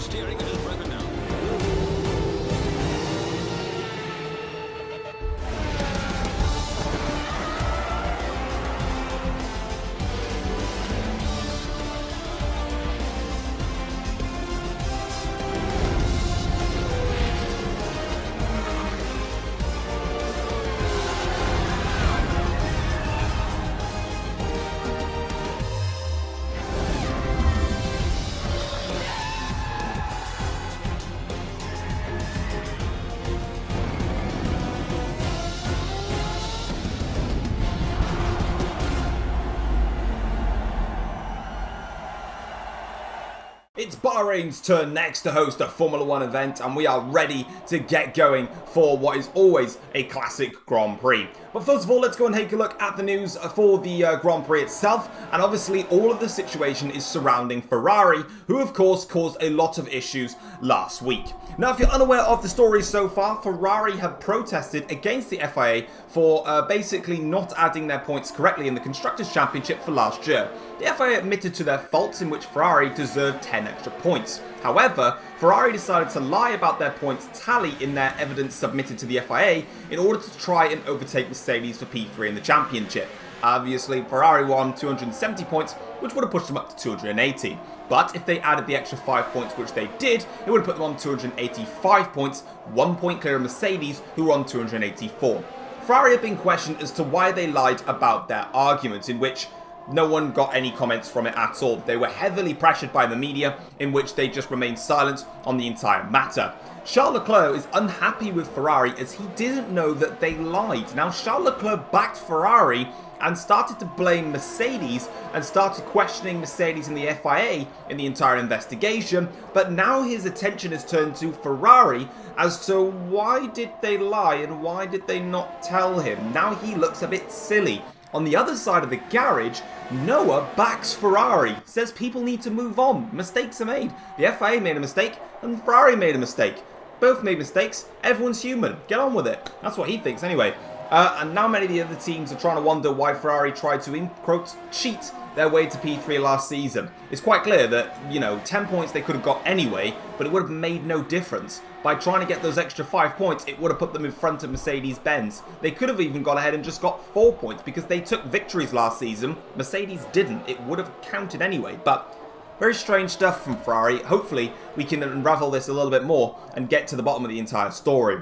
steering it is broken down. It's Bahrain's turn next to host a Formula 1 event, and we are ready to get going for what is always a classic Grand Prix. But first of all, let's go and take a look at the news for the Grand Prix itself, and obviously all of the situation is surrounding Ferrari, who of course caused a lot of issues last week. Now, if you're unaware of the story so far, Ferrari have protested against the FIA for basically not adding their points correctly in the Constructors' Championship for last year. The FIA admitted to their faults, in which Ferrari deserved 10 extra points. However, Ferrari decided to lie about their points tally in their evidence submitted to the FIA in order to try and overtake Mercedes for P3 in the championship. Obviously, Ferrari won 270 points, which would have pushed them up to 280. But if they added the extra 5 points, which they did, it would have put them on 285 points, 1 point clear of Mercedes, who were on 284. Ferrari have been questioned as to why they lied about their argument, in which no one got any comments from it at all. They were heavily pressured by the media, in which they just remained silent on the entire matter. Charles Leclerc is unhappy with Ferrari as he didn't know that they lied. Now, Charles Leclerc backed Ferrari and started to blame Mercedes and started questioning Mercedes and the FIA in the entire investigation, but now his attention is turned to Ferrari as to why did they lie and why did they not tell him. Now he looks a bit silly. On the other side of the garage, Noah backs Ferrari, says people need to move on, mistakes are made. The FIA made a mistake and Ferrari made a mistake. Both made mistakes, everyone's human, get on with it. That's what he thinks anyway. And now many of the other teams are trying to wonder why Ferrari tried to, in quotes, cheat their way to P3 last season. It's quite clear that, 10 points they could have got anyway, but it would have made no difference. By trying to get those extra 5 points, it would have put them in front of Mercedes-Benz. They could have even gone ahead and just got 4 points because they took victories last season. Mercedes didn't. It would have counted anyway, but very strange stuff from Ferrari. Hopefully, we can unravel this a little bit more and get to the bottom of the entire story.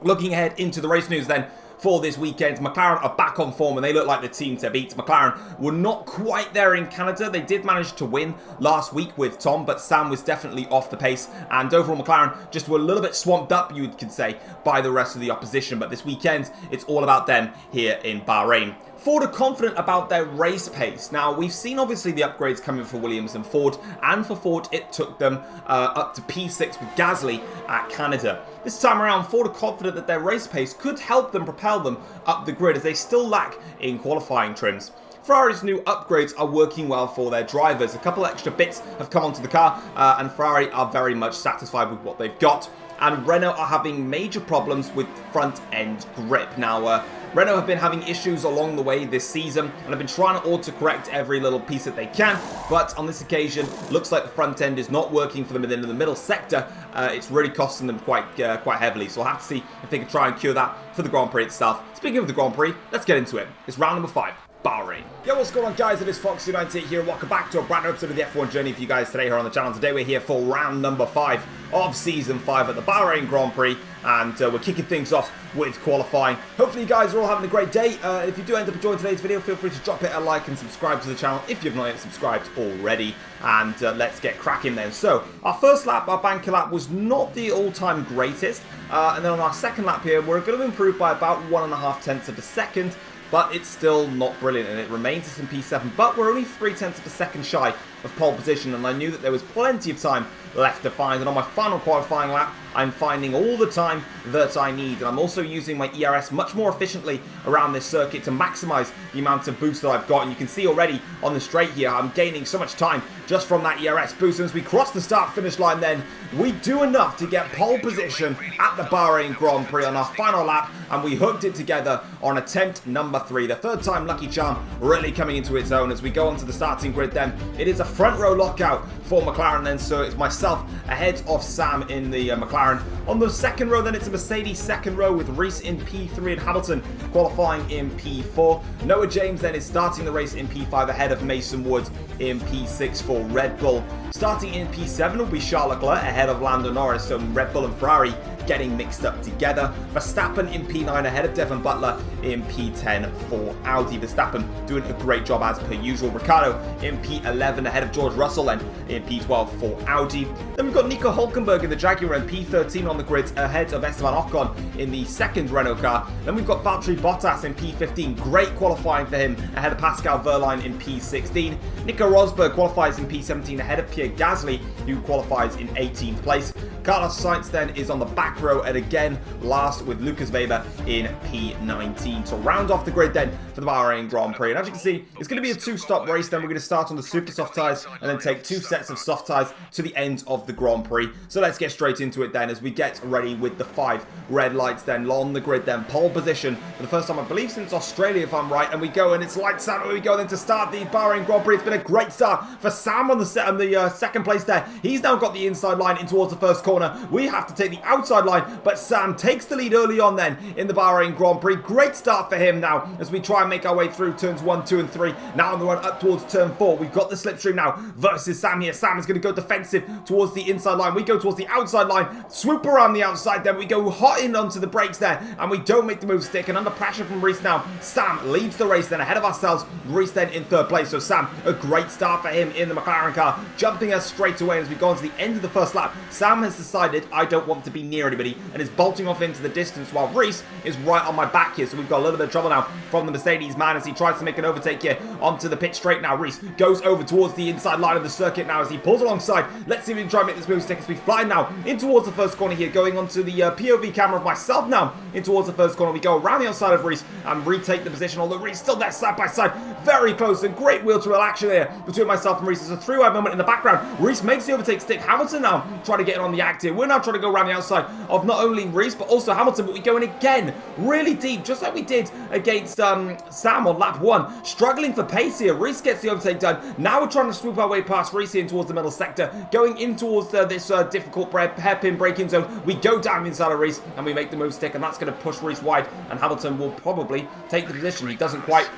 Looking ahead into the race news then, for this weekend, McLaren are back on form and they look like the team to beat. McLaren were not quite there in Canada. They did manage to win last week with Tom, but Sam was definitely off the pace. And overall, McLaren just were a little bit swamped up, you could say, by the rest of the opposition. But this weekend, it's all about them here in Bahrain. Ford are confident about their race pace. Now, we've seen obviously the upgrades coming for Williams and Ford, and for Ford, it took them up to P6 with Gasly at Canada. This time around, Ford are confident that their race pace could help them propel them up the grid, as they still lack in qualifying trims. Ferrari's new upgrades are working well for their drivers. A couple extra bits have come onto the car, and Ferrari are very much satisfied with what they've got. And Renault are having major problems with front end grip. Now, Renault have been having issues along the way this season and have been trying to auto-correct every little piece that they can, but on this occasion, looks like the front end is not working for them in the middle sector. It's really costing them quite heavily, so we'll have to see if they can try and cure that for the Grand Prix itself. Speaking of the Grand Prix, let's get into it. It's round number 5. Bahrain. Yo, what's going on, guys? It is Fox298 here. Welcome back to a brand new episode of the F1 Journey for you guys today here on the channel. Today we're here for round number 5 of Season 5 at the Bahrain Grand Prix, and we're kicking things off with qualifying. Hopefully you guys are all having a great day. If you do end up enjoying today's video, feel free to drop it a like and subscribe to the channel if you've not yet subscribed already. And let's get cracking then. So, our first lap, our banker lap, was not the all-time greatest. And then on our second lap here, we're going to improve by about 1.5 tenths of a second. But it's still not brilliant, and it remains us in P7. But we're only 0.3 tenths of a second shy of pole position, and I knew that there was plenty of time left to find. And on my final qualifying lap, I'm finding all the time that I need. And I'm also using my ERS much more efficiently around this circuit to maximize the amount of boost that I've got. And you can see already on the straight here, I'm gaining so much time just from that ERS boost. And as we cross the start-finish line then, we do enough to get pole position at the Bahrain Grand Prix on our final lap, and we hooked it together on attempt number 3. The third time lucky charm really coming into its own as we go onto the starting grid then. It is a front row lockout for McLaren then, so it's myself ahead of Sam in the McLaren. On the second row then, it's a Mercedes second row with Reese in P3 and Hamilton qualifying in P4. Noah James then is starting the race in P5 ahead of Mason Woods in P6 for Red Bull. Starting in P7 will be Charles Leclerc ahead of Lando Norris, so Red Bull and Ferrari getting mixed up together. Verstappen in P9 ahead of Devon Butler in P10 for Audi. Verstappen doing a great job as per usual. Ricciardo in P11 ahead of George Russell and in P12 for Audi. Then we've got Nico Hülkenberg in the Jaguar in P13 on the grid ahead of Esteban Ocon in the second Renault car. Then we've got Valtteri Bottas in P15. Great qualifying for him ahead of Pascal Wehrlein in P16. Nico Rosberg qualifies in P17 ahead of Pierre Gasly, who qualifies in 18th place. Carlos Sainz then is on the back row and again last with Lucas Weber in P19. So round off the grid then for the Bahrain Grand Prix. And as you can see, it's going to be a two-stop race then. We're going to start on the super soft tyres and then take 2 sets of soft tyres to the end of the Grand Prix. So let's get straight into it then as we get ready with the 5 red lights then on the grid then. Pole position for the first time I believe since Australia if I'm right, and we go and it's lights out and we go then to start the Bahrain Grand Prix. It's been a great start for Sam on the second place there. He's now got the inside line in towards the first corner. We have to take the outside line, but Sam takes the lead early on then in the Bahrain Grand Prix. Great start for him now as we try and make our way through turns 1, 2 and 3. Now on the run up towards turn 4. We've got the slipstream now versus Sam here. Sam is going to go defensive towards the inside line. We go towards the outside line, swoop around the outside, then we go hot in onto the brakes there, and we don't make the move stick. And under pressure from Reese now, Sam leads the race then ahead of ourselves. Reese then in third place. So Sam, a great start for him in the McLaren car, jumping us straight away as we go on to the end of the first lap. Sam has decided I don't want to be near anybody and is bolting off into the distance while Reese is right on my back here. So we've got a little bit of trouble now from the Mercedes man as he tries to make an overtake here onto the pit straight now. Reese goes over towards the inside line of the circuit now as he pulls alongside. Let's see if we can try and make this move stick as we fly now in towards the first corner here, going onto the POV camera of myself now in towards the first corner. We go around the outside of Reese and retake the position, although Reese still there side by side, very close and great wheel to wheel action there between myself and Reese. There's a three-way moment in the background. Reese makes the overtake stick. Hamilton now trying to get in on the act here. We're now trying to go around the outside of not only Reese but also Hamilton, but we go in again really deep, just like we did against Sam on lap 1. Struggling for pace here. Reese gets the overtake done. Now we're trying to swoop our way past Reese here towards the middle sector, going in towards this difficult hairpin braking zone. We go down inside of Reese and we make the move stick, and that's going to push Reese wide, and Hamilton will probably take the position. He doesn't quite.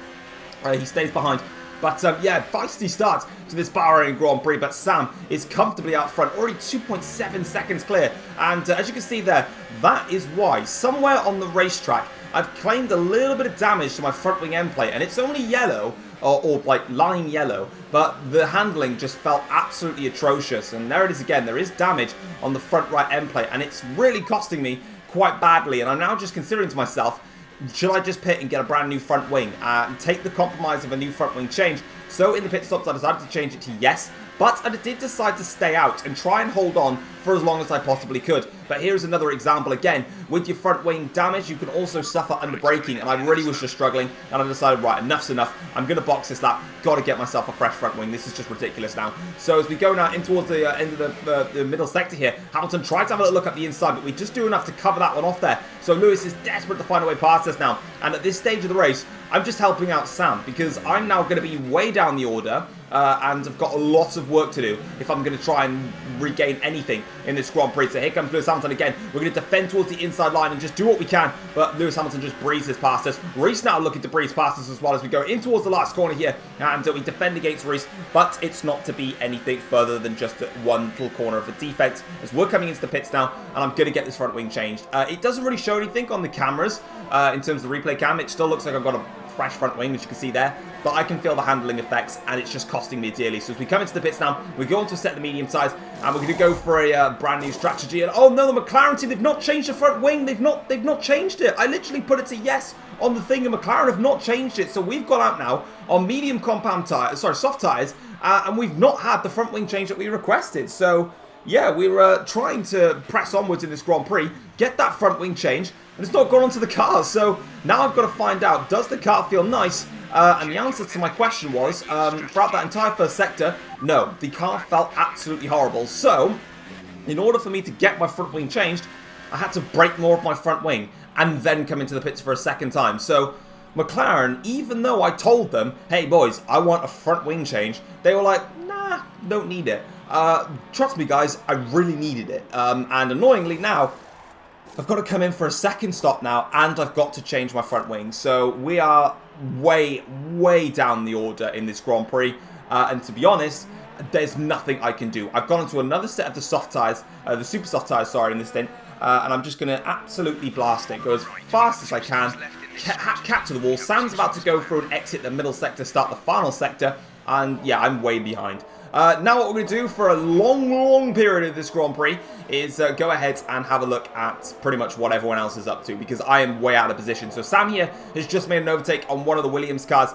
He stays behind. But yeah, feisty start to this Bahrain Grand Prix, but Sam is comfortably out front, already 2.7 seconds clear. And as you can see there, that is why somewhere on the racetrack, I've claimed a little bit of damage to my front wing end plate, and it's only yellow, or like lime yellow, but the handling just felt absolutely atrocious. And there it is again, there is damage on the front right end plate, and it's really costing me quite badly. And I'm now just considering to myself, should I just pit and get a brand new front wing and take the compromise of a new front wing change? So in the pit stops I decided to change it to yes, but I did decide to stay out and try and hold on for as long as I possibly could. But here's another example again. With your front wing damage, you can also suffer under braking, and I really was just struggling, and I decided, right, enough's enough. I'm going to box this lap. Got to get myself a fresh front wing. This is just ridiculous now. So as we go now in towards the end of the middle sector here, Hamilton tried to have a little look at the inside, but we just do enough to cover that one off there. So Lewis is desperate to find a way past us now, and at this stage of the race, I'm just helping out Sam because I'm now going to be way down the order, and I've got a lot of work to do if I'm going to try and regain anything in this Grand Prix. So here comes Lewis Hamilton again. We're going to defend towards the inside line and just do what we can, but Lewis Hamilton just breezes past us. Reese now looking to breeze past us as well as we go in towards the last corner here, and we defend against Reese, but it's not to be anything further than just one little corner of a defense as we're coming into the pits now, and I'm going to get this front wing changed. It doesn't really show anything on the cameras in terms of the replay cam. It still looks like I've got a fresh front wing, as you can see there, but I can feel the handling effects, and it's just costing me dearly. So as we come into the pits now, we're going to set the medium size, and we're going to go for a brand new strategy. And oh no, the McLaren team, they've not changed the front wing. They've not changed it. I literally put it to yes on the thing, and McLaren have not changed it. So we've gone out now on medium compound tires, sorry, soft tires, and we've not had the front wing change that we requested. So yeah, we were trying to press onwards in this Grand Prix, get that front wing change, and it's not gone onto the car. So now I've got to find out, does the car feel nice? And the answer to my question was, throughout that entire first sector, no, the car felt absolutely horrible. So, in order for me to get my front wing changed, I had to break more of my front wing and then come into the pits for a second time. So, McLaren, even though I told them, hey boys, I want a front wing change, they were like, nah, don't need it. Trust me guys, I really needed it. And annoyingly now, I've got to come in for a second stop now, and I've got to change my front wing. So we are way, way down the order in this Grand Prix. And to be honest, there's nothing I can do. I've gone into another set of the soft tyres, the super soft tyres, sorry, in this stint. And I'm just going to absolutely blast it. Go as fast as I can. Cap to the wall. Sam's about to go through and exit the middle sector, start the final sector. And yeah, I'm way behind. Now what we're going to do for a long period of this Grand Prix is go ahead and have a look at pretty much what everyone else is up to, because I am way out of position. So Sam here has just made an overtake on one of the Williams cars.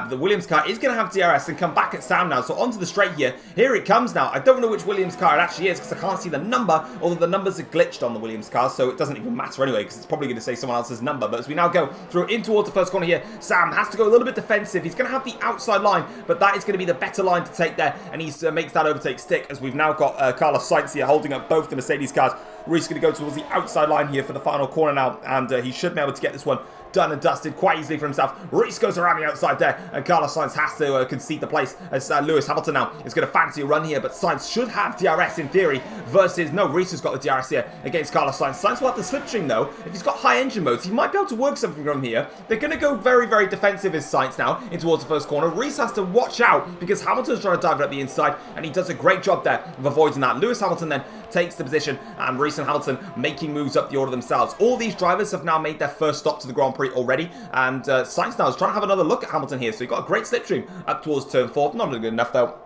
The Williams car is going to have DRS and come back at Sam now. So onto the straight here. Here it comes now. I don't know which Williams car it actually is because I can't see the number, although the numbers are glitched on the Williams car, so it doesn't even matter anyway because it's probably going to say someone else's number. But as we now go through in towards the first corner here, Sam has to go a little bit defensive. He's going to have the outside line, but that is going to be the better line to take there, and he makes that overtake stick as we've now got Carlos Sainz here holding up both the Mercedes cars. Reece going to go towards the outside line here for the final corner now, and he should be able to get this one done and dusted quite easily for himself. Reece goes around the outside there, and Carlos Sainz has to concede the place as Lewis Hamilton now is going to fancy a run here, but Sainz should have DRS in theory versus, no, Reece has got the DRS here against Carlos Sainz. Sainz will have the slipstream though. If he's got high engine modes, he might be able to work something from here. They're going to go very defensive as Sainz now in towards the first corner. Reece has to watch out because Hamilton's trying to dive it up the inside, and he does a great job there of avoiding that. Lewis Hamilton then takes the position, and Reece and Hamilton making moves up the order themselves. All these drivers have now made their first stop to the Grand Prix already, and Sainz now is trying to have another look at Hamilton here. So he got a great slipstream up towards turn 4. Not good enough though.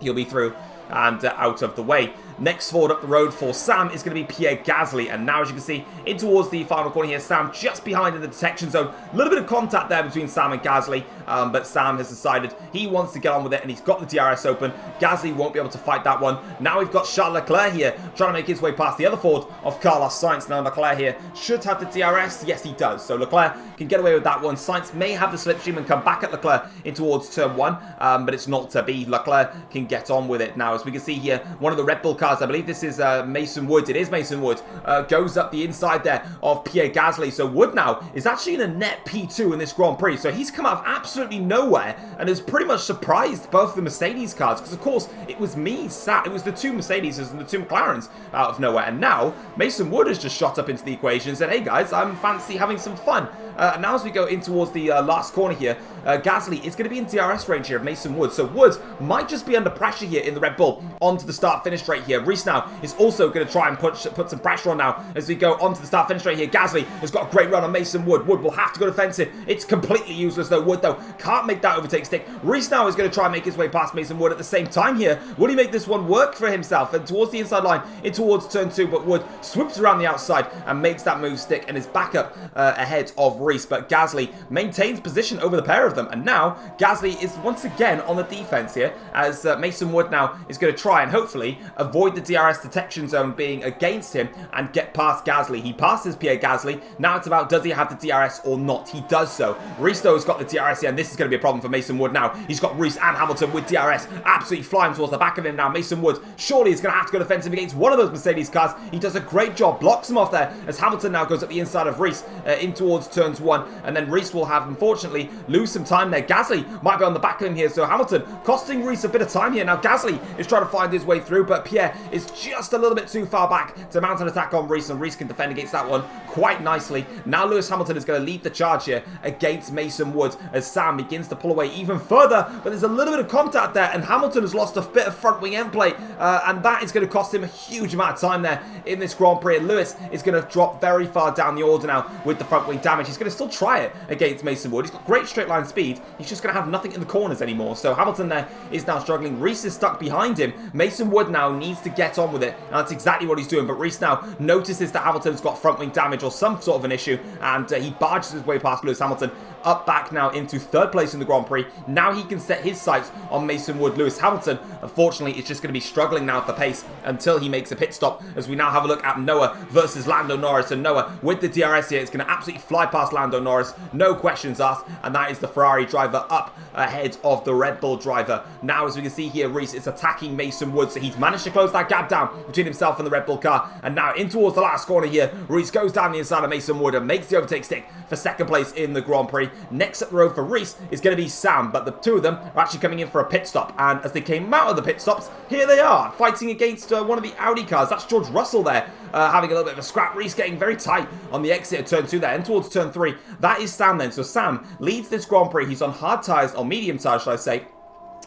He'll be through and out of the way. Next forward up the road for Sam is going to be Pierre Gasly, and now as you can see in towards the final corner here, Sam just behind in the detection zone. A little bit of contact there between Sam and Gasly, but Sam has decided he wants to get on with it, and he's got the DRS open. Gasly won't be able to fight that one. Now we've got Charles Leclerc here trying to make his way past the other forward of Carlos Sainz. Now Leclerc here should have the DRS. Yes, he does. So Leclerc can get away with that one. Sainz may have the slipstream and come back at Leclerc in towards turn 1, but it's not to be. Leclerc can get on with it now. As we can see here, one of the Red Bull cars, I believe this is Mason Wood. It is Mason Wood. Goes up the inside there of Pierre Gasly. So Wood now is actually in a net P2 in this Grand Prix. So he's come out of absolutely nowhere and has pretty much surprised both the Mercedes cars, because of course it was it was the two Mercedes and the two McLarens out of nowhere. And now Mason Wood has just shot up into the equation and said, hey guys, I'm fancy having some fun. Now as we go in towards the last corner here, Gasly is going to be in DRS range here of Mason Wood. So Wood might just be under pressure here in the Red Bull onto the start-finish straight here. Reece now is also going to try and put some pressure on now as we go onto the start-finish straight here. Gasly has got a great run on Mason Wood. Wood will have to go defensive. It's completely useless though. Wood though can't make that overtake stick. Reece now is going to try and make his way past Mason Wood at the same time here. Will he make this one work for himself? And towards the inside line, in towards turn 2, but Wood swoops around the outside and makes that move stick and is back up ahead of Reece. But Gasly maintains position over the pair of them, and now Gasly is once again on the defense here as Mason Wood now is going to try and hopefully avoid the DRS detection zone being against him and get past Gasly. He passes Pierre Gasly. Now it's about, does he have the DRS or not? He does so. Reece though has got the DRS here, and this is going to be a problem for Mason Wood now. He's got Reece and Hamilton with DRS absolutely flying towards the back of him now. Mason Wood surely is going to have to go defensive against one of those Mercedes cars. He does a great job, blocks him off there as Hamilton now goes up the inside of Reece in towards turns 1, and then Reece will have, unfortunately, lose some time there. Gasly might be on the back of him here, so Hamilton costing Reece a bit of time here. Now Gasly is trying to find his way through, but Pierre is just a little bit too far back to mount an attack on Reece, and Reece can defend against that one quite nicely. Now Lewis Hamilton is going to lead the charge here against Mason Wood as Sam begins to pull away even further, but there's a little bit of contact there, and Hamilton has lost a bit of front wing end plate, and that is going to cost him a huge amount of time there in this Grand Prix. And Lewis is going to drop very far down the order now with the front wing damage. He's going to still try it against Mason Wood. He's got great straight line speed. He's just going to have nothing in the corners anymore. So Hamilton there is now struggling. Reece is stuck behind him. Mason Wood now needs to get on with it, and that's exactly what he's doing. But Reece now notices that Hamilton's got front wing damage or some sort of an issue, and he barges his way past Lewis Hamilton up back now into third place in the Grand Prix. Now he can set his sights on Mason Wood, Lewis Hamilton. Unfortunately, it's just going to be struggling now for pace until he makes a pit stop, as we now have a look at Noah versus Lando Norris. And Noah, with the DRS here, is going to absolutely fly past Lando Norris, no questions asked, and that is the Ferrari driver up ahead of the Red Bull driver. Now, as we can see here, Reese is attacking Mason Wood, so he's managed to close that gap down between himself and the Red Bull car. And now in towards the last corner here, Reese goes down the inside of Mason Wood and makes the overtake stick for second place in the Grand Prix. Next up the road for Reese is going to be Sam, but the two of them are actually coming in for a pit stop. And as they came out of the pit stops, here they are, fighting against one of the Audi cars. That's George Russell there, having a little bit of a scrap. Reese getting very tight on the exit of turn 2 there, and towards turn 3. That is Sam then. So Sam leads this Grand Prix. He's on hard tyres, or medium tyres, shall I say,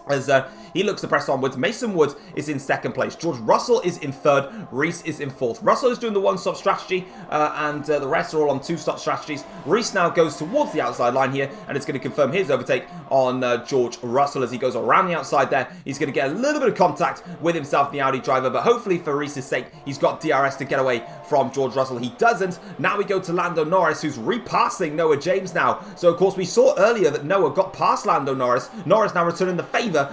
as he looks to press onwards. Mason Wood is in second place. George Russell is in third. Reese is in fourth. Russell is doing the one-stop strategy, and the rest are all on two-stop strategies. Reese now goes towards the outside line here, and it's going to confirm his overtake on George Russell as he goes around the outside there. He's going to get a little bit of contact with himself, the Audi driver, but hopefully for Reese's sake, he's got DRS to get away from George Russell. He doesn't. Now we go to Lando Norris, who's repassing Noah James now. So, of course, we saw earlier that Noah got past Lando Norris. Norris now returning the favour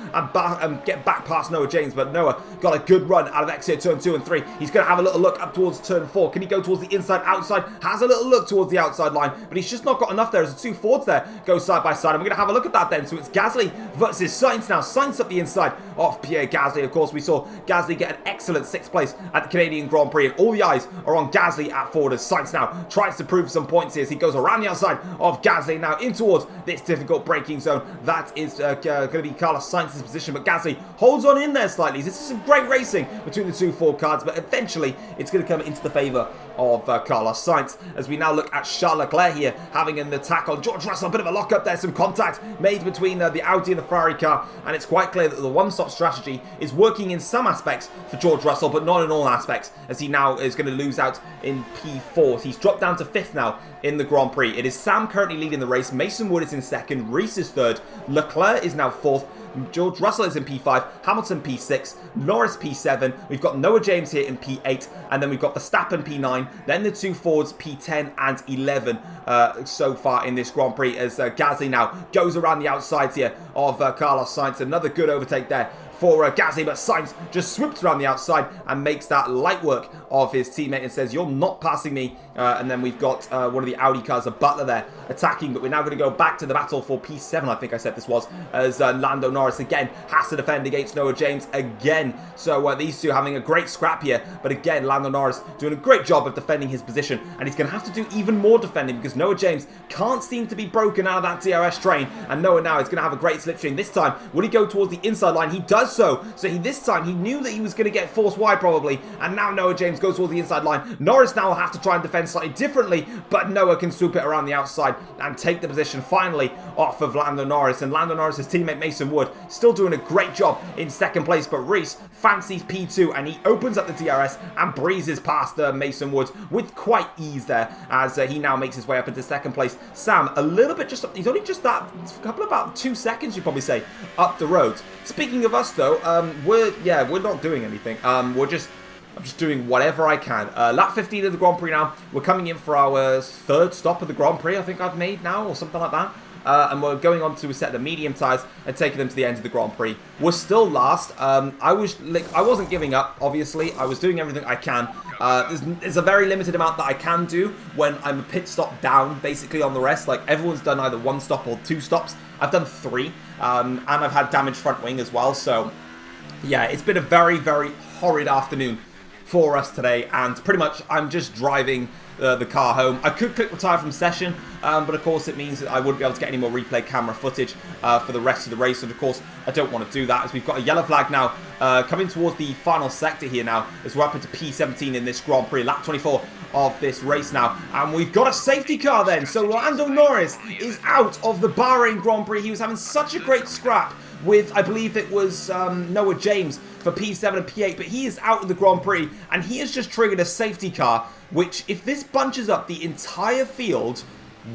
and get back past Noah James, but Noah got a good run out of exit turn 2 and 3. He's going to have a little look up towards turn 4. Can he go towards the inside, outside? Has a little look towards the outside line, but he's just not got enough there as the two Fords there go side by side. And we're going to have a look at that then. So it's Gasly versus Sainz now. Sainz up the inside of Pierre Gasly. Of course, we saw Gasly get an excellent 6th place at the Canadian Grand Prix, and all the eyes are on Gasly at Ford as Sainz now tries to prove some points here as he goes around the outside of Gasly now in towards this difficult braking zone. That is going to be Carlos Sainz's position, but Gasly holds on in there slightly. This is some great racing between the two Ford cars, but eventually it's going to come into the favour of Carlos Sainz as we now look at Charles Leclerc here having an attack on George Russell. A bit of a lock up there, some contact made between the Audi and the Ferrari car, and it's quite clear that the one-stop strategy is working in some aspects for George Russell, but not in all aspects, as he now is going to lose out in P4. He's dropped down to 5th now in the Grand Prix. It is Sam currently leading the race. Mason Wood is in 2nd, Reese is 3rd, Leclerc is now 4th, George Russell is in P5, Hamilton P6, Norris P7, we've got Noah James here in P8, and then we've got Verstappen P9, then the two Fords P10 and 11 so far in this Grand Prix, as Gasly now goes around the outsides here of Carlos Sainz. Another good overtake there for Gasly, but Sainz just swoops around the outside and makes that light work of his teammate and says, "You're not passing me." And then we've got one of the Audi cars, a Butler there, attacking, but we're now going to go back to the battle for P7, I think I said this was, as Lando Norris again has to defend against Noah James again. So these two having a great scrap here, but again, Lando Norris doing a great job of defending his position, and he's going to have to do even more defending because Noah James can't seem to be broken out of that DRS train, and Noah now is going to have a great slipstream. This time, will he go towards the inside line? He does so. So this time, he knew that he was going to get forced wide probably, and now Noah James goes towards the inside line. Norris now will have to try and defend slightly differently, but Noah can swoop it around the outside and take the position finally off of Lando Norris. And Lando Norris' teammate Mason Wood still doing a great job in 2nd place, but Reese fancies P2 and he opens up the DRS and breezes past Mason Wood with quite ease there as he now makes his way up into 2nd place. Sam, a little bit just up, he's only just that, a couple about 2 seconds you'd probably say, up the road. Speaking of us though, we're not doing anything. I'm just doing whatever I can. Lap 15 of the Grand Prix now. We're coming in for our 3rd stop of the Grand Prix, I think I've made now, or something like that. And we're going on to a set of medium tyres and taking them to the end of the Grand Prix. We're still last. I wasn't giving up, obviously. I was doing everything I can. There's a very limited amount that I can do when I'm a pit stop down, basically, on the rest. Like, everyone's done either 1 stop or 2 stops. I've done 3, and I've had damaged front wing as well. So, yeah, it's been a very, very horrid afternoon for us today, and pretty much I'm just driving the car home. I could click retire from session, but of course it means that I wouldn't be able to get any more replay camera footage for the rest of the race, and of course I don't want to do that as we've got a yellow flag now coming towards the final sector here now as we're up into P17 in this Grand Prix, lap 24 of this race now, and we've got a safety car then. So Lando Norris is out of the Bahrain Grand Prix. He was having such a great scrap with, I believe it was Noah James for P7 and P8, but he is out of the Grand Prix, and he has just triggered a safety car, which, if this bunches up the entire field,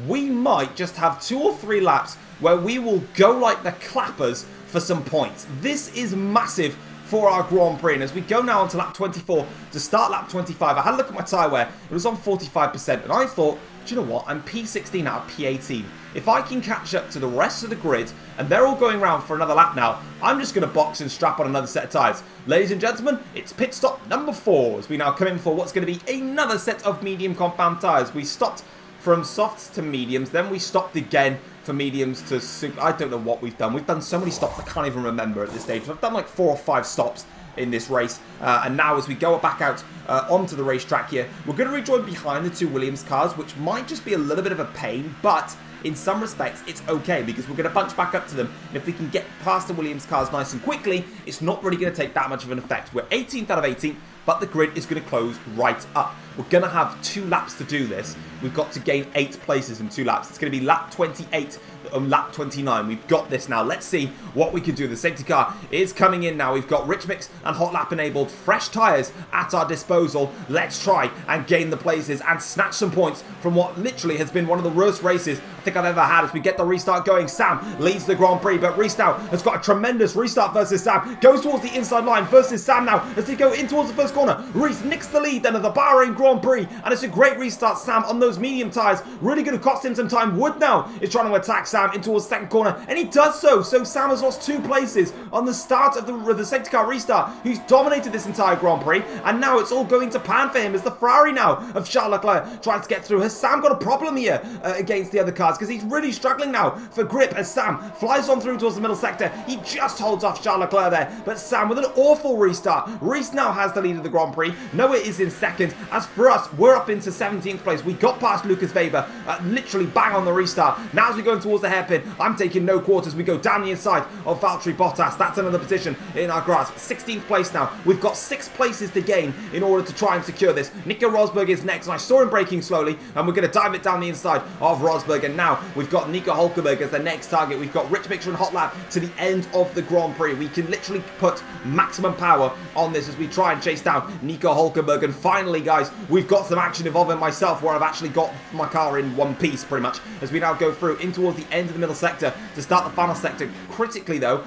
we might just have 2 or 3 laps where we will go like the clappers for some points. This is massive for our Grand Prix, and as we go now onto lap 24 to start lap 25, I had a look at my tyre wear. It was on 45%, and I thought, do you know what? I'm P16 out of P18. If I can catch up to the rest of the grid, and they're all going around for another lap now, I'm just going to box and strap on another set of tyres. Ladies and gentlemen, it's pit stop number 4 as we now come in for what's going to be another set of medium compound tyres. We stopped from softs to mediums, then we stopped again for mediums to super. I don't know what we've done. We've done so many stops I can't even remember at this stage. I've done like 4 or 5 stops in this race, and now as we go back out onto the racetrack here, we're going to rejoin behind the 2 Williams cars, which might just be a little bit of a pain, but in some respects it's okay because we're going to bunch back up to them, and if we can get past the Williams cars nice and quickly, it's not really going to take that much of an effect. We're 18th out of 18th, but the grid is going to close right up. We're going to have 2 laps to do this. We've got to gain 8 places in 2 laps. It's going to be lap 28 and lap 29. We've got this now. Let's see what we can do. The safety car is coming in now. We've got Rich Mix and Hot Lap enabled. Fresh tyres at our disposal. Let's try and gain the places and snatch some points from what literally has been one of the worst races I think I've ever had as we get the restart going. Sam leads the Grand Prix, but Reese now has got a tremendous restart versus Sam. Goes towards the inside line versus Sam now as they go in towards the first corner. Reese nicks the lead then of the Bahrain Grand Prix, and it's a great restart. Sam on those medium tyres, really going to cost him some time. Wood now is trying to attack Sam in towards the second corner, and he does so. So Sam has lost 2 places on the start of the safety car restart. He's dominated this entire Grand Prix, and now it's all going to pan for him as the Ferrari now of Charles Leclerc tries to get through. Has Sam got a problem here against the other cars, because he's really struggling now for grip as Sam flies on through towards the middle sector. He just holds off Charles Leclerc there, but Sam with an awful restart. Reese now has the lead of the Grand Prix. Noah is in second. As for us, we're up into 17th place. We got past Lucas Weber, literally bang on the restart. Now as we go towards the hairpin, I'm taking no quarters. We go down the inside of Valtteri Bottas. That's another position in our grasp. 16th place now. We've got 6 places to gain in order to try and secure this. Nico Rosberg is next, and I saw him braking slowly, and we're going to dive it down the inside of Rosberg, and now we've got Nico Hulkenberg as the next target. We've got Rich Mixer and Hot Lap to the end of the Grand Prix. We can literally put maximum power on this as we try and chase down Nico Hulkenberg, and finally guys, we've got some action involving myself where I've actually got my car in one piece pretty much as we now go through in towards the end of the middle sector to start the final sector. Critically though,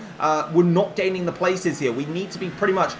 we're not gaining the places here. We need to be pretty much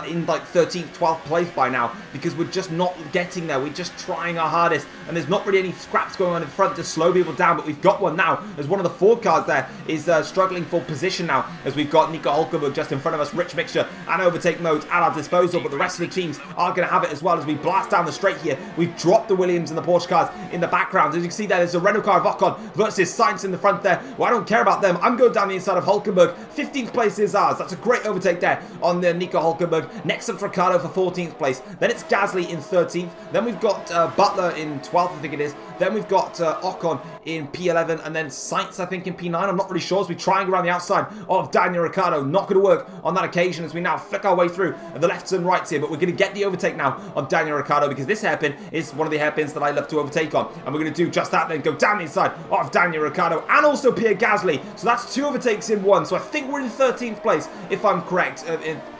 in like 13th, 12th place by now, because we're just not getting there. We're just trying our hardest, and there's not really any scraps going on in front to slow people down, but we've got one now as one of the Ford cars there is struggling for position now as we've got Nico Hulkenberg just in front of us. Rich Mixture and overtake modes at our disposal, but the rest of the teams are going to have it as well as we blast down the straight here. We've dropped the Williams and the Porsche cars in the background. As you can see there, there's a Renault car of Ocon versus Sainz in the front there. Well, I don't care about them. I'm going down the inside of Hulkenberg. 15th place is ours. That's a great overtake there on the Nico Hulkenberg. Next up's Ricciardo for 14th place. Then it's Gasly in 13th. Then we've got Butler in 12th, I think it is. Then we've got Ocon in P11, and then Sainz, I think, in P9. I'm not really sure as we try and go around the outside of Daniel Ricciardo. Not going to work on that occasion as we now flick our way through the lefts and rights here, but we're going to get the overtake now on Daniel Ricciardo because this hairpin is one of the hairpins that I love to overtake on, and we're going to do just that, then go down the inside of Daniel Ricciardo and also Pierre Gasly. So that's 2 overtakes in 1. So I think we're in 13th place if I'm correct.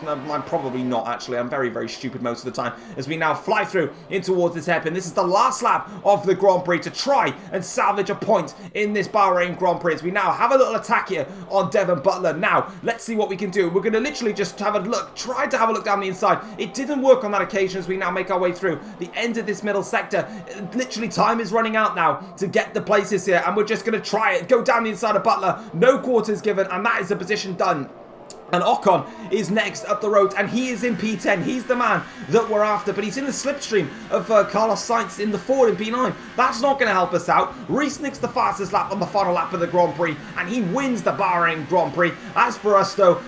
I'm probably not actually. I'm very, very stupid most of the time as we now fly through in towards this hairpin. This is the last lap of the Grand Prix to try and salvage a point in this Bahrain Grand Prix as we now have a little attack here on Devon Butler. Now, let's see what we can do. We're going to literally just have a look, try to have a look down the inside. It didn't work on that occasion as we now make our way through the end of this middle sector. Literally, time is running out now to get the places here, and we're just going to try it. Go down the inside of Butler. No quarters given, and that is the position done. And Ocon is next up the road, and he is in P10. He's the man that we're after, but he's in the slipstream of Carlos Sainz in the Ford in P9. That's not going to help us out. Reese nicks the fastest lap on the final lap of the Grand Prix, and he wins the Bahrain Grand Prix. As for us, though,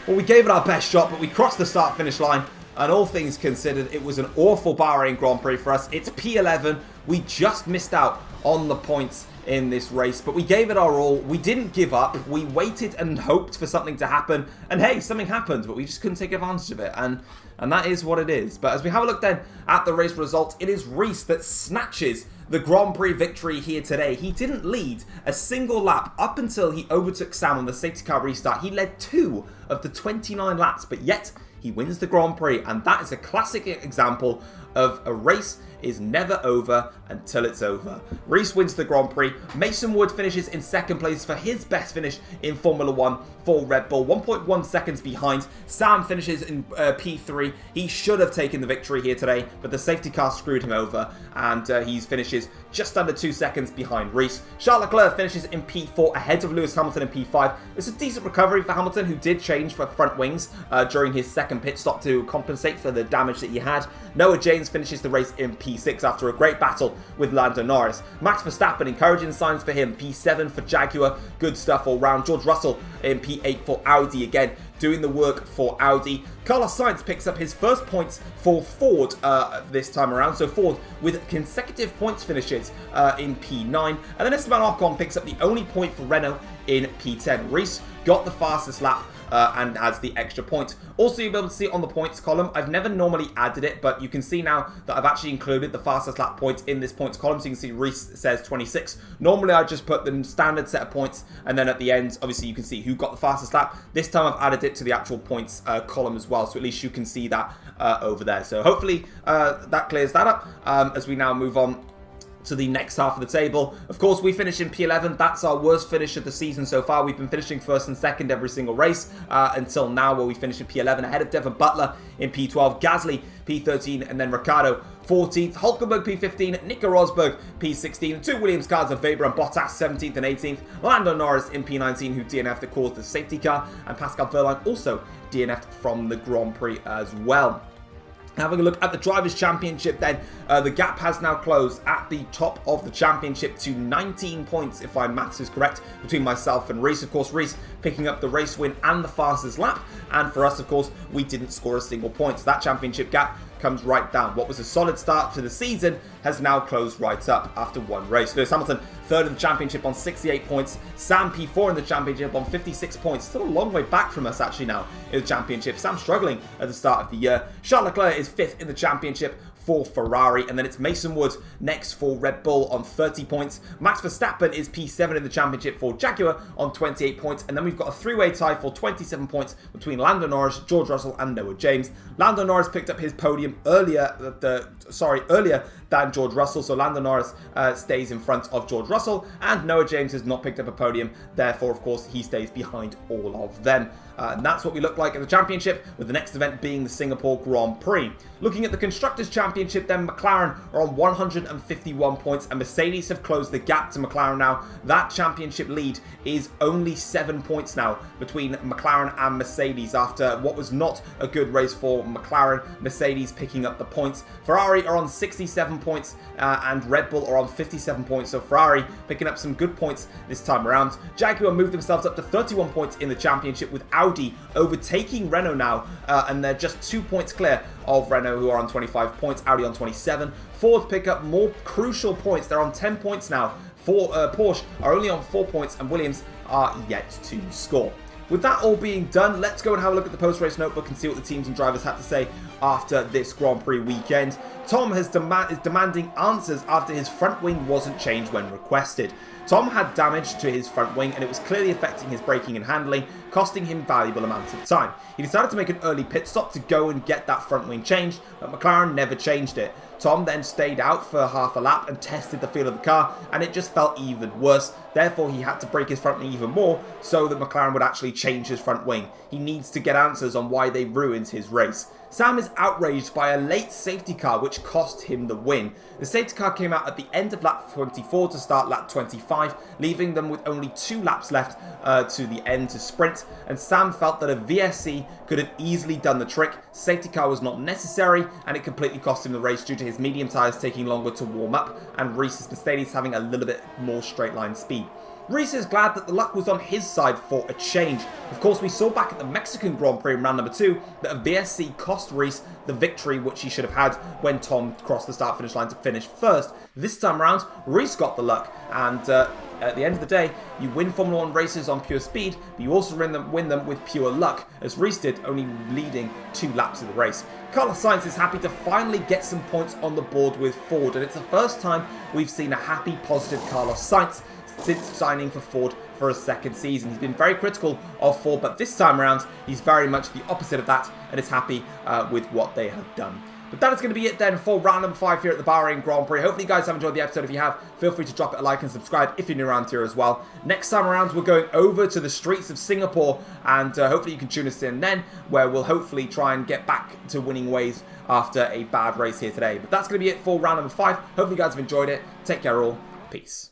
well, we gave it our best shot, but we crossed the start-finish line. And all things considered, it was an awful Bahrain Grand Prix for us. It's P11. We just missed out on the points in this race, but we gave it our all. We didn't give up. We waited and hoped for something to happen, and hey, something happened, but we just couldn't take advantage of it, and that is what it is. But as we have a look then at the race results, it is Reese that snatches the Grand Prix victory here today. He didn't lead a single lap up until he overtook Sam on the safety car restart. He led 2 of the 29 laps, but yet he wins the Grand Prix, and that is a classic example of a race is never over until it's over. Reese wins the Grand Prix. Mason Wood finishes in second place for his best finish in Formula 1 for Red Bull, 1.1 seconds behind. Sam finishes in P3. He should have taken the victory here today, but the safety car screwed him over, and he finishes just under 2 seconds behind Reese. Charles Leclerc finishes in P4 ahead of Lewis Hamilton in P5. It's a decent recovery for Hamilton, who did change for front wings during his second pit stop to compensate for the damage that he had. Noah James finishes the race in P6 after a great battle with Lando Norris. Max Verstappen, encouraging signs for him. P7 for Jaguar, good stuff all round. George Russell in P8 for Audi, again doing the work for Audi. Carlos Sainz picks up his first points for Ford this time around. So Ford with consecutive points finishes in P9. And then Esteban Ocon picks up the only point for Renault in P10. Reese got the fastest lap and has the extra point. Also, you'll be able to see it on the points column. I've never normally added it, but you can see now that I've actually included the fastest lap points in this points column. So you can see Reese says 26. Normally, I just put the standard set of points, and then at the end, obviously, you can see who got the fastest lap. This time, I've added it to the actual points column as well, so at least you can see that over there. So hopefully, that clears that up as we now move on to the next half of the table. Of course, we finish in P11. That's our worst finish of the season so far. We've been finishing first and second every single race until now, where we finish in P11 ahead of Devon Butler in P12, Gasly P13, and then Ricciardo 14th, Hulkenberg P15, Nico Rosberg P16, 2 Williams cars of Weber and Bottas 17th and 18th, Lando Norris in P19, who DNF'd that caused the safety car, and Pascal Wehrlein also DNF'd from the Grand Prix as well. Having a look at the Drivers' Championship then, the gap has now closed at the top of the championship to 19 points, if my maths is correct, between myself and Reese. Of course, Reese picking up the race win and the fastest lap, and for us, of course, we didn't score a single point. So that championship gap comes right down. What was a solid start to the season has now closed right up after one race. Lewis Hamilton, third in the championship on 68 points. Sam P4 in the championship on 56 points. Still a long way back from us actually now in the championship. Sam struggling at the start of the year. Charles Leclerc is fifth in the championship for Ferrari, and then it's Mason Wood next for Red Bull on 30 points. Max Verstappen is P7 in the championship for Jaguar on 28 points, and then we've got a three-way tie for 27 points between Lando Norris, George Russell, and Noah James. Lando Norris picked up his podium earlier than George Russell, so Lando Norris stays in front of George Russell, and Noah James has not picked up a podium, therefore, of course, he stays behind all of them. And that's what we look like in the championship, with the next event being the Singapore Grand Prix. Looking at the Constructors' Championship, then McLaren are on 151 points, and Mercedes have closed the gap to McLaren now. That championship lead is only 7 points now between McLaren and Mercedes after what was not a good race for McLaren. Mercedes picking up the points. Ferrari are on 67 points and Red Bull are on 57 points, so Ferrari picking up some good points this time around. Jaguar moved themselves up to 31 points in the championship, with Audi overtaking Renault now, and they're just 2 points clear of Renault, who are on 25 points, Audi on 27. Ford pick up more crucial points. They're on 10 points now. Porsche are only on 4 points, and Williams are yet to score. With that all being done, let's go and have a look at the post-race notebook and see what the teams and drivers had to say after this Grand Prix weekend. Tom is demanding answers after his front wing wasn't changed when requested. Tom had damage to his front wing and it was clearly affecting his braking and handling, costing him valuable amounts of time. He decided to make an early pit stop to go and get that front wing changed, but McLaren never changed it. Tom then stayed out for half a lap and tested the feel of the car, and it just felt even worse. Therefore, he had to brake his front wing even more so that McLaren would actually change his front wing. He needs to get answers on why they ruined his race. Sam is outraged by a late safety car which cost him the win. The safety car came out at the end of lap 24 to start lap 25, leaving them with only 2 laps left to the end to sprint, and Sam felt that a VSC could have easily done the trick. Safety car was not necessary, and it completely cost him the race due to his medium tyres taking longer to warm up and Reese's Mercedes having a little bit more straight line speed. Reese is glad that the luck was on his side for a change. Of course, we saw back at the Mexican Grand Prix in round number 2 that a VSC cost Reese the victory which he should have had when Tom crossed the start-finish line to finish first. This time around, Reese got the luck, and at the end of the day, you win Formula 1 races on pure speed, but you also win them with pure luck, as Reese did, only leading 2 laps of the race. Carlos Sainz is happy to finally get some points on the board with Ford, and it's the first time we've seen a happy, positive Carlos Sainz since signing for Ford for a second season. He's been very critical of Ford, but this time around, he's very much the opposite of that and is happy with what they have done. But that is going to be it then for round number 5 here at the Bahrain Grand Prix. Hopefully you guys have enjoyed the episode. If you have, feel free to drop it a like and subscribe if you're new around here as well. Next time around, we're going over to the streets of Singapore, and hopefully you can tune us in then, where we'll hopefully try and get back to winning ways after a bad race here today. But that's going to be it for round number 5. Hopefully you guys have enjoyed it. Take care all. Peace.